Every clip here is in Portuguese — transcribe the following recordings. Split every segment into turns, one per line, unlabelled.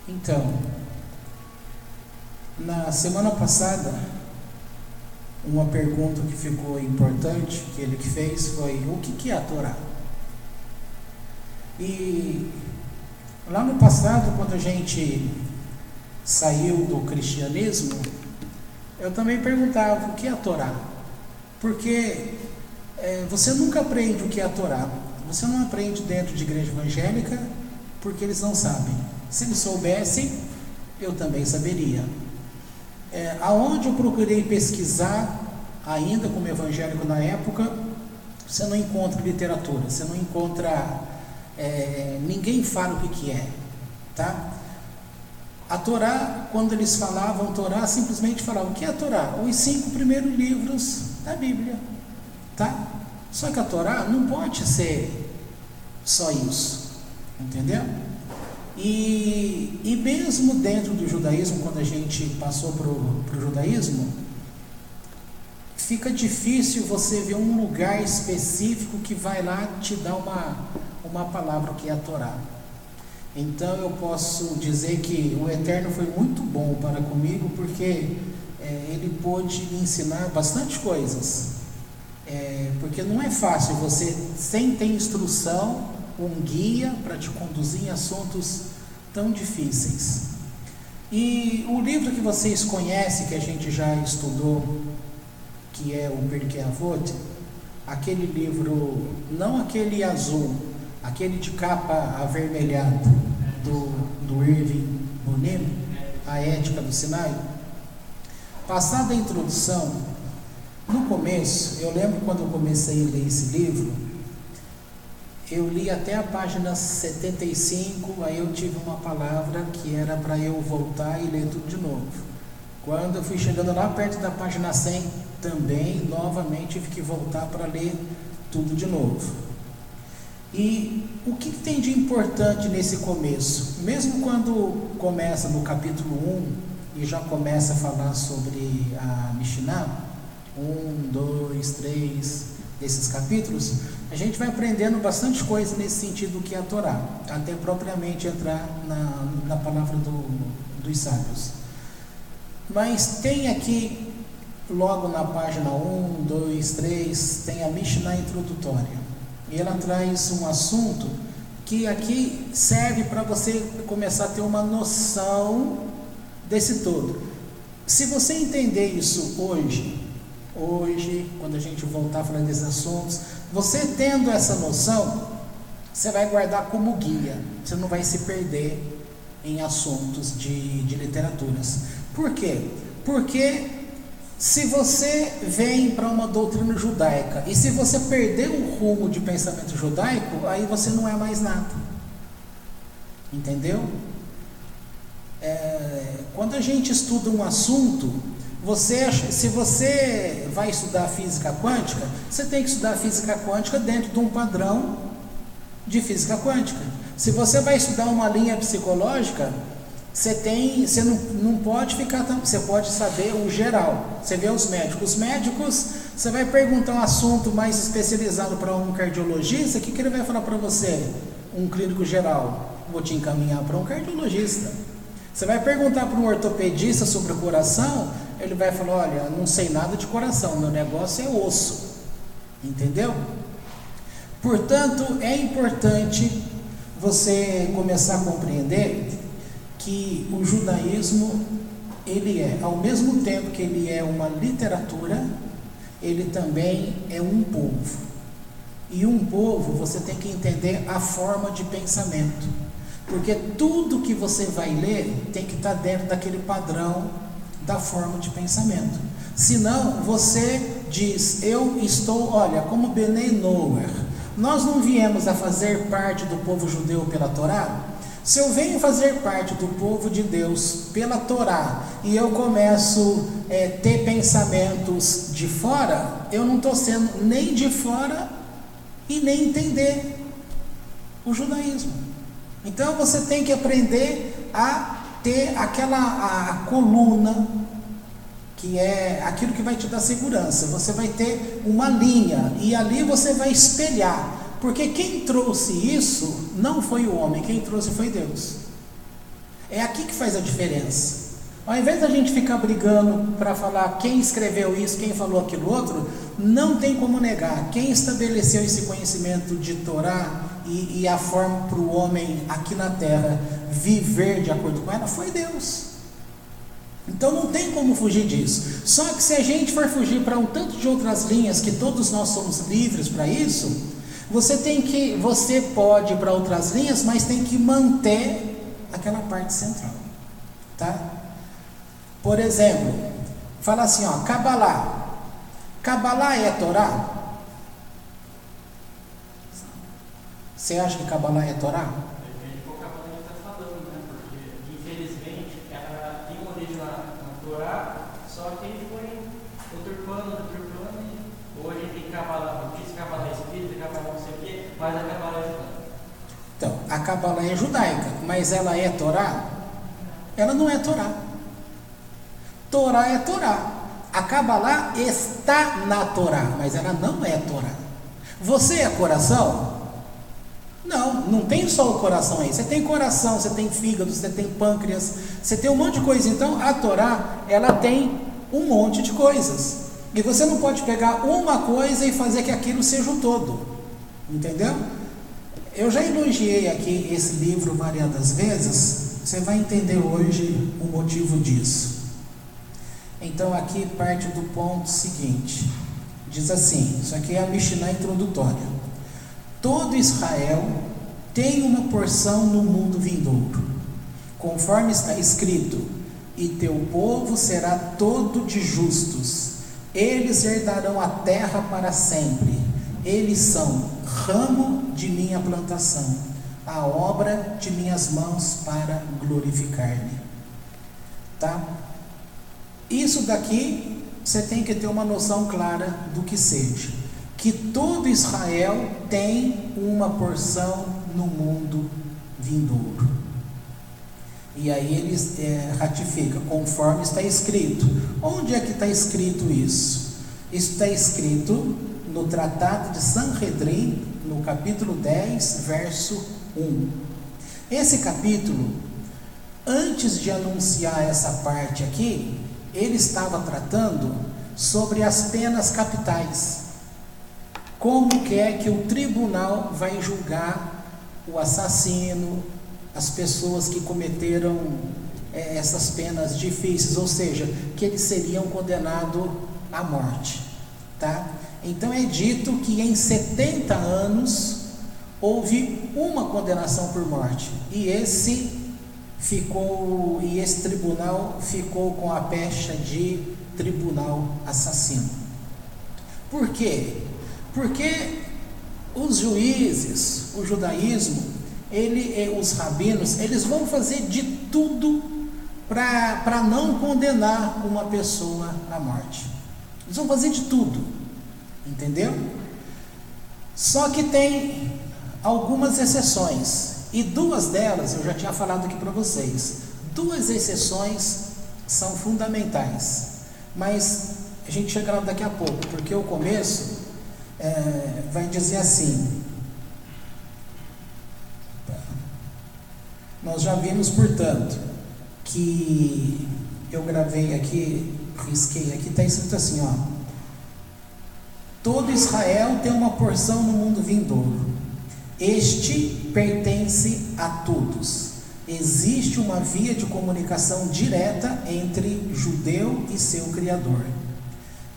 Então, na semana passada, uma pergunta que ficou importante, que ele fez, foi: o que é a Torá? E lá no passado, quando a gente saiu do cristianismo, eu também perguntava: o que é a Torá? Porque você nunca aprende o que é a Torá. Você não aprende dentro de igreja evangélica, porque eles não sabem. Se eles soubessem, eu também saberia. Aonde eu procurei pesquisar, ainda como evangélico na época, você não encontra literatura, você não encontra, ninguém fala o que é, tá? A Torá, quando eles falavam Torá, simplesmente falavam: o que é a Torá? Os 5 primeiros livros da Bíblia, tá? Só que a Torá não pode ser só isso, entendeu? E mesmo dentro do judaísmo, quando a gente passou para o judaísmo, fica difícil você ver um lugar específico que vai lá te dar uma palavra, que é a Torá. Então eu posso dizer que o Eterno foi muito bom para comigo, porque ele pôde me ensinar bastante coisas. Porque não é fácil você, sem ter instrução, um guia para te conduzir em assuntos tão difíceis. E o livro que vocês conhecem, que a gente já estudou, que é o Pirkei Avot, aquele livro, não aquele azul, aquele de capa avermelhada, do Irving Bunim, A Ética do Sinai. Passada a introdução, no começo, eu lembro quando eu comecei a ler esse livro, eu li até a página 75, aí eu tive uma palavra que era para eu voltar e ler tudo de novo. Quando eu fui chegando lá perto da página 100, também, novamente, tive que voltar para ler tudo de novo. E o que tem de importante nesse começo? Mesmo quando começa no capítulo 1 e já começa a falar sobre a Mishnah, 1, 2, 3, desses capítulos, a gente vai aprendendo bastante coisa nesse sentido do que é a Torá, até propriamente entrar na palavra dos sábios. Mas tem aqui, logo na página 1, 2, 3, tem a Mishnah introdutória. E ela traz um assunto que aqui serve para você começar a ter uma noção desse todo. Se você entender isso hoje, quando a gente voltar a falar desses assuntos, você tendo essa noção, você vai guardar como guia, você não vai se perder em assuntos de literaturas. Por quê? Porque se você vem para uma doutrina judaica e se você perder o rumo de pensamento judaico, aí você não é mais nada, entendeu? Quando a gente estuda um assunto, se você vai estudar física quântica, você tem que estudar física quântica dentro de um padrão de física quântica. Se você vai estudar uma linha psicológica, você não pode ficar você pode saber o geral. Você vê os médicos, você vai perguntar um assunto mais especializado para um cardiologista, o que ele vai falar para você? Um clínico geral: vou te encaminhar para um cardiologista. Você vai perguntar para um ortopedista sobre o coração, ele vai falar: olha, não sei nada de coração, meu negócio é osso, entendeu? Portanto, é importante você começar a compreender que o judaísmo, ele ao mesmo tempo que ele é uma literatura, ele também é um povo. E um povo, você tem que entender a forma de pensamento, porque tudo que você vai ler tem que estar dentro daquele padrão da forma de pensamento. Senão você diz: eu estou, olha, como Benei Noer, nós não viemos a fazer parte do povo judeu pela Torá. Se eu venho fazer parte do povo de Deus pela Torá e eu começo a ter pensamentos de fora, eu não estou sendo nem de fora e nem entender o judaísmo. Então você tem que aprender a ter a coluna, que é aquilo que vai te dar segurança. Você vai ter uma linha e ali você vai espelhar, porque quem trouxe isso não foi o homem, quem trouxe foi Deus. É aqui que faz a diferença. Ao invés da gente ficar brigando para falar quem escreveu isso, quem falou aquilo outro, não tem como negar. Quem estabeleceu esse conhecimento de Torá e a forma para o homem aqui na terra viver de acordo com ela foi Deus. Então não tem como fugir disso. Só que se a gente for fugir para um tanto de outras linhas, que todos nós somos livres para isso, você pode ir para outras linhas, mas tem que manter aquela parte central, tá? Por exemplo, fala assim, ó, Cabalá. Cabalá é Torá? Você acha que Cabalá é Torá?
Depende do que o Cabalá está falando, né? Porque, infelizmente, ela tem origem na Torá, só que ele foi deturpando, e hoje tem Cabalá, diz Cabalá espírita, Cabalá não sei o quê, mas a Cabalá é judaica.
Então, a Cabalá é judaica, mas ela é Torá? Ela não é Torá. Torá é Torá. A Cabalá está na Torá, mas ela não é Torá. Você é coração? Não tem só o coração aí. Você tem coração, você tem fígado, você tem pâncreas, você tem um monte de coisa. Então a Torá, ela tem um monte de coisas. E você não pode pegar uma coisa e fazer que aquilo seja o todo. Entendeu? Eu já elogiei aqui esse livro variadas vezes. Você vai entender hoje o motivo disso. Então aqui parte do ponto seguinte. Diz assim, isso aqui é a Mishnah introdutória. Todo Israel tem uma porção no mundo vindouro, conforme está escrito, e teu povo será todo de justos, eles herdarão a terra para sempre, eles são ramo de minha plantação, a obra de minhas mãos para glorificar-me. Tá? Isso daqui, você tem que ter uma noção clara do que seja. Que todo Israel tem uma porção no mundo vindouro. E aí eles ratificam, conforme está escrito. Onde é que está escrito isso? Isso está escrito no Tratado de Sanhedrin, no capítulo 10, verso 1. Esse capítulo, antes de anunciar essa parte aqui, ele estava tratando sobre as penas capitais. Como que é que o tribunal vai julgar o assassino, as pessoas que cometeram essas penas difíceis, ou seja, que eles seriam condenados à morte, tá? Então é dito que em 70 anos houve uma condenação por morte, e esse tribunal ficou com a pecha de tribunal assassino. Por quê? Porque os juízes, o judaísmo, os rabinos, eles vão fazer de tudo para não condenar uma pessoa à morte. Eles vão fazer de tudo, entendeu? Só que tem algumas exceções, e duas delas eu já tinha falado aqui para vocês. Duas exceções são fundamentais, mas a gente chega lá daqui a pouco, porque o começo vai dizer assim. Nós já vimos, portanto, que eu gravei aqui, risquei aqui, está escrito assim, ó: todo Israel tem uma porção no mundo vindouro. Este pertence a todos. Existe uma via de comunicação direta entre judeu e seu Criador,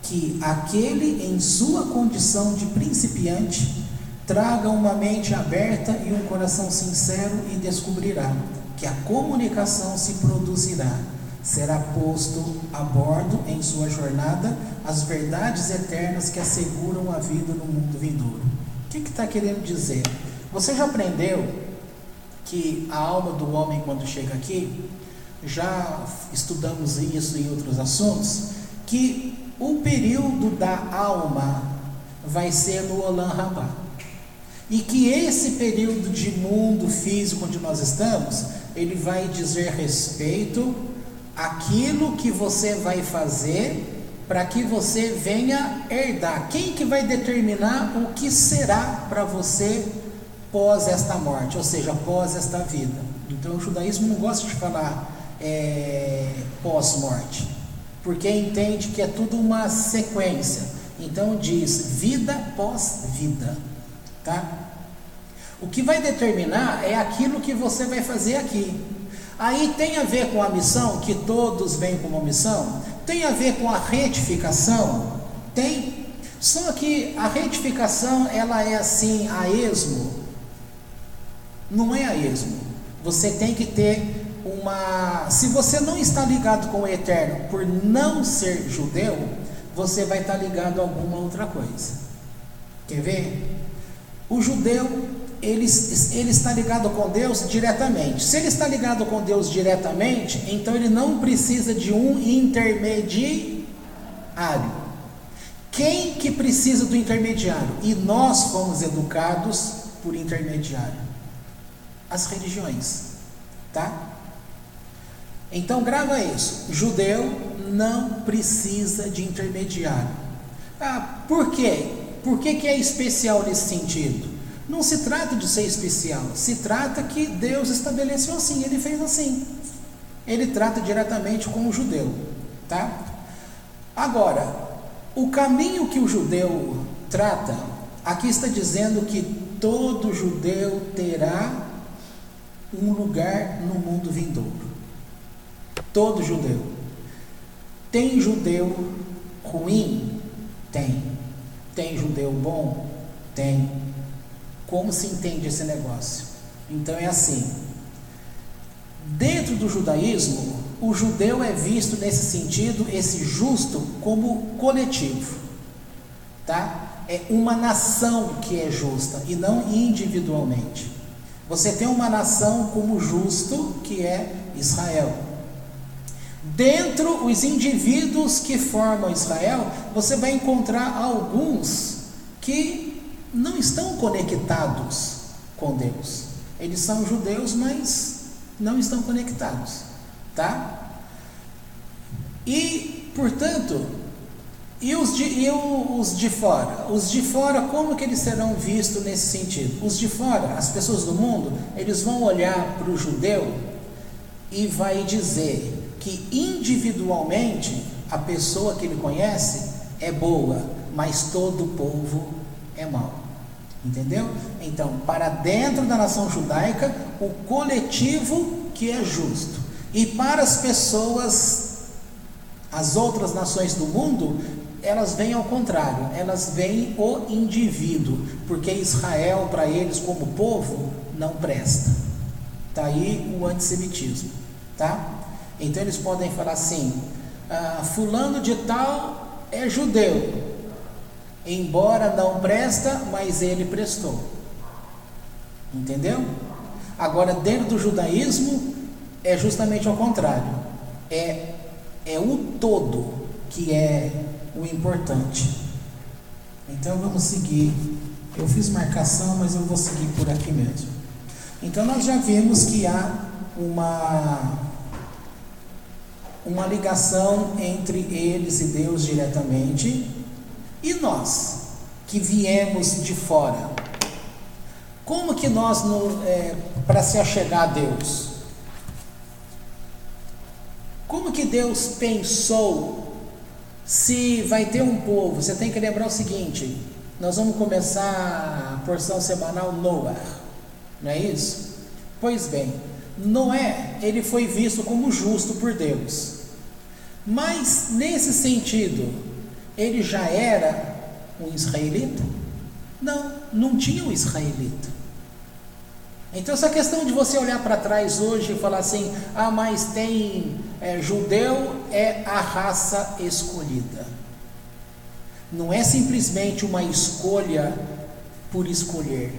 que aquele, em sua condição de principiante, traga uma mente aberta e um coração sincero, e descobrirá que a comunicação se produzirá. Será posto a bordo em sua jornada as verdades eternas que asseguram a vida no mundo vindouro. O que está querendo dizer? Você já aprendeu que a alma do homem, quando chega aqui, já estudamos isso em outros assuntos, que o período da alma vai ser no Olam Rabá, e que esse período de mundo físico onde nós estamos, ele vai dizer respeito àquilo que você vai fazer para que você venha herdar. Quem que vai determinar o que será para você pós esta morte, ou seja, pós esta vida. Então o judaísmo não gosta de falar pós-morte, porque entende que é tudo uma sequência. Então diz vida pós-vida, tá? O que vai determinar é aquilo que você vai fazer aqui. Aí tem a ver com a missão, que todos vêm com uma missão, tem a ver com a retificação, tem. Só que a retificação, ela é assim, a esmo. Não é a esmo. Você tem que ter uma... Se você não está ligado com o Eterno por não ser judeu, você vai estar ligado a alguma outra coisa. Quer ver? O judeu, ele está ligado com Deus diretamente. Se ele está ligado com Deus diretamente, então ele não precisa de um intermediário. Quem que precisa do intermediário? E nós fomos educados por intermediário. As religiões, tá? Então grava isso. Judeu não precisa de intermediário. Por quê? Por que é especial nesse sentido? Não se trata de ser especial, se trata que Deus estabeleceu assim, Ele fez assim. Ele trata diretamente com o judeu, tá? Agora, o caminho que o judeu trata, aqui está dizendo que todo judeu terá um lugar no mundo vindouro. Todo judeu. Tem judeu ruim? Tem. Tem judeu bom? Tem. Como se entende esse negócio? Então é assim. Dentro do judaísmo, o judeu é visto nesse sentido, esse justo, como coletivo, tá? É uma nação que é justa e não individualmente. Você tem uma nação como justo, que é Israel. Dentro os indivíduos que formam Israel, você vai encontrar alguns que não estão conectados com Deus. Eles são judeus, mas não estão conectados, tá? E, portanto, os de fora? Os de fora, como que eles serão vistos nesse sentido? Os de fora, as pessoas do mundo, eles vão olhar para o judeu e vai dizer que individualmente a pessoa que ele conhece é boa, mas todo o povo é mau. Entendeu? Então, para dentro da nação judaica, o coletivo que é justo. E para as pessoas, as outras nações do mundo, elas veem ao contrário, elas veem o indivíduo, porque Israel, para eles como povo, não presta. Está aí o antissemitismo, tá? Então eles podem falar assim, fulano de tal é judeu, embora não presta, mas ele prestou. Entendeu? Agora, dentro do judaísmo, é justamente ao contrário. É o todo que é o importante. Então vamos seguir. Eu fiz marcação, mas eu vou seguir por aqui mesmo. Então nós já vimos que há uma ligação entre eles e Deus diretamente. E nós, que viemos de fora, como que nós, para se achegar a Deus, como que Deus pensou, se vai ter um povo? Você tem que lembrar o seguinte, nós vamos começar a porção semanal Noé, não é isso? Pois bem, Noé, ele foi visto como justo por Deus, mas nesse sentido, ele já era um israelita? Não tinha um israelita. Então essa questão de você olhar para trás hoje e falar assim, mas tem judeu, é a raça escolhida. Não é simplesmente uma escolha por escolher.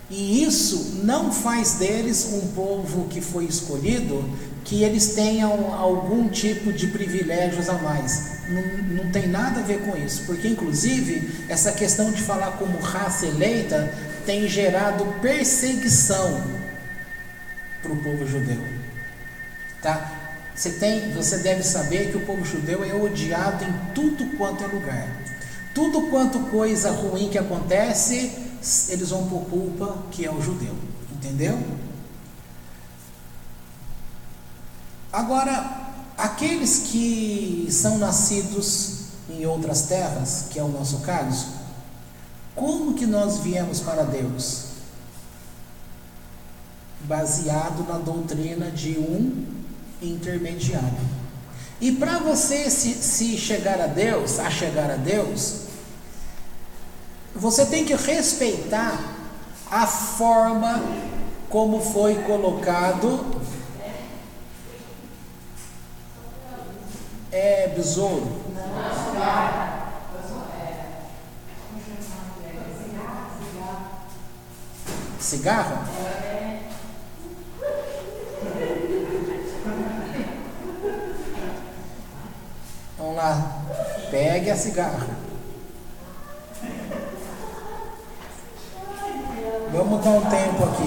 E isso não faz deles um povo que foi escolhido, que eles tenham algum tipo de privilégios a mais. Não tem nada a ver com isso, porque inclusive essa questão de falar como raça eleita tem gerado perseguição para o povo judeu, tá? Você deve saber que o povo judeu é odiado em tudo quanto é lugar. Tudo quanto coisa ruim que acontece, eles vão por culpa que é o judeu, entendeu? Agora, aqueles que são nascidos em outras terras, que é o nosso caso, como que nós viemos para Deus? Baseado na doutrina de um intermediário. E para você se chegar a Deus, você tem que respeitar a forma como foi colocado. Besouro. Cigarro? Vamos lá, pegue a cigarra. Vamos dar um tempo aqui,